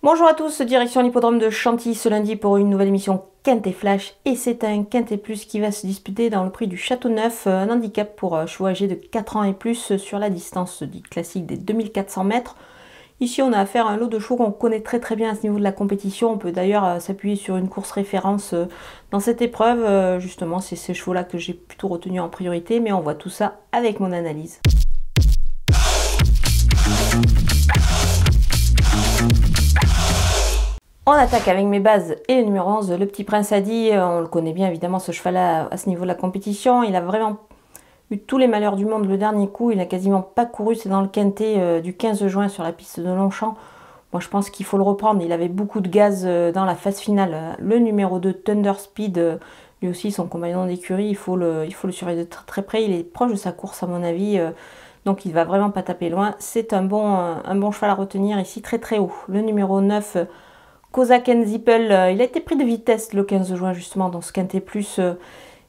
Bonjour à tous, direction l'hippodrome de Chantilly ce lundi pour une nouvelle émission Quintet Flash. Et c'est un Quintet Plus qui va se disputer dans le prix du Châteauneuf, un handicap pour chevaux âgés de 4 ans et plus sur la distance du classique des 2400 mètres. Ici, on a affaire à un lot de chevaux qu'on connaît très bien à ce niveau de la compétition. On peut d'ailleurs s'appuyer sur une course référence dans cette épreuve. Justement, c'est ces chevaux-là que j'ai plutôt retenu en priorité, mais on voit tout ça avec mon analyse. On attaque avec mes bases et le numéro 11, le Petit Prince Adi. On le connaît bien évidemment, ce cheval-là à ce niveau de la compétition. Il a vraiment eu tous les malheurs du monde le dernier coup. Il n'a quasiment pas couru, c'est dans le quintet du 15 juin sur la piste de Longchamp. Moi je pense qu'il faut le reprendre, il avait beaucoup de gaz dans la phase finale. Le numéro 2, Thunder Speed, lui aussi son compagnon d'écurie, il faut le surveiller de très près. Il est proche de sa course à mon avis, donc il va vraiment pas taper loin. C'est un bon cheval à retenir ici, très haut. Le numéro 9, Kozaken Zippel, il a été pris de vitesse le 15 juin justement dans ce quintet plus,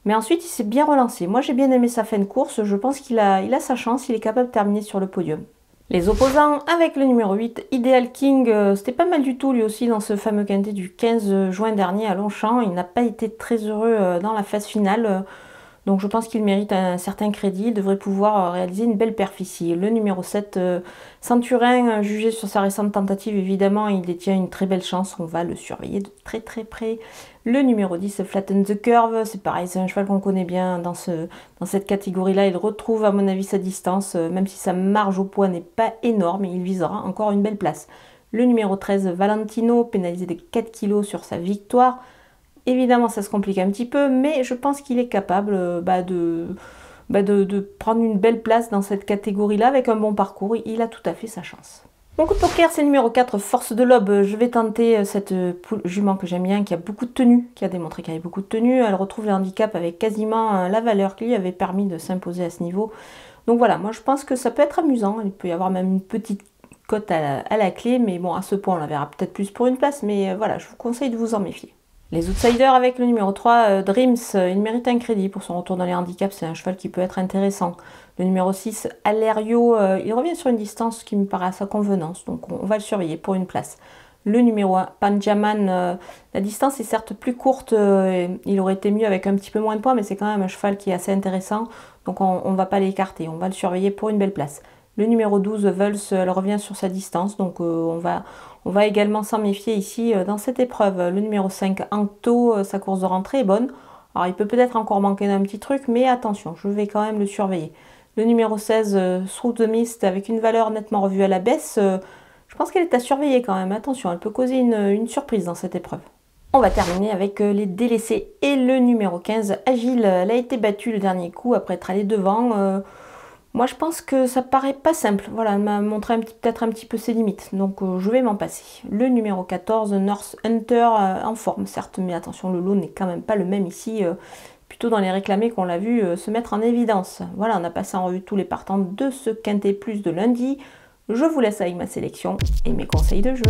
mais ensuite il s'est bien relancé. Moi j'ai bien aimé sa fin de course, je pense qu'il a sa chance, il est capable de terminer sur le podium. Les opposants avec le numéro 8, Ideal King, c'était pas mal du tout lui aussi dans ce fameux quintet du 15 juin dernier à Longchamp. Il n'a pas été très heureux dans la phase finale. Donc je pense qu'il mérite un certain crédit, il devrait pouvoir réaliser une belle perf ici. Le numéro 7, Centurin, jugé sur sa récente tentative, évidemment, il détient une très belle chance, on va le surveiller de très près. Le numéro 10, Flatten the Curve, c'est pareil, c'est un cheval qu'on connaît bien dans cette catégorie-là. Il retrouve à mon avis sa distance, même si sa marge au poids n'est pas énorme, il visera encore une belle place. Le numéro 13, Valentino, pénalisé de 4 kg sur sa victoire. Évidemment, ça se complique un petit peu, mais je pense qu'il est capable de prendre une belle place dans cette catégorie-là avec un bon parcours. Il a tout à fait sa chance. Mon coup de poker, c'est le numéro 4, Force de l'Aube. Je vais tenter cette jument que j'aime bien, qui a beaucoup de tenue, qui a démontré qu'elle avait beaucoup de tenue. Elle retrouve le handicap avec quasiment la valeur qui lui avait permis de s'imposer à ce niveau. Donc voilà, moi je pense que ça peut être amusant. Il peut y avoir même une petite cote à la clé, mais bon, à ce point, on la verra peut-être plus pour une place. Mais voilà, je vous conseille de vous en méfier. Les outsiders avec le numéro 3, Dreams, il mérite un crédit pour son retour dans les handicaps, c'est un cheval qui peut être intéressant. Le numéro 6, Alerio, il revient sur une distance qui me paraît à sa convenance, donc on va le surveiller pour une place. Le numéro 1, Panjaman, la distance est certes plus courte, il aurait été mieux avec un petit peu moins de poids, mais c'est quand même un cheval qui est assez intéressant, donc on ne va pas l'écarter, on va le surveiller pour une belle place. Le numéro 12, Vels, elle revient sur sa distance, donc on va également s'en méfier ici dans cette épreuve. Le numéro 5, Ancto, sa course de rentrée est bonne. Alors il peut peut-être encore manquer d'un petit truc, mais attention, je vais quand même le surveiller. Le numéro 16, Through the Mist, avec une valeur nettement revue à la baisse, je pense qu'elle est à surveiller quand même. Attention, elle peut causer une surprise dans cette épreuve. On va terminer avec les délaissés et le numéro 15, Agile. Elle a été battue le dernier coup après être allée devant. Moi, je pense que ça paraît pas simple. Voilà, elle m'a montré peut-être un petit peu ses limites. Donc, je vais m'en passer. Le numéro 14, North Hunter, en forme, certes. Mais attention, le lot n'est quand même pas le même ici. Plutôt dans les réclamés qu'on l'a vu se mettre en évidence. Voilà, on a passé en revue tous les partants de ce Quintet Plus de lundi. Je vous laisse avec ma sélection et mes conseils de jeu.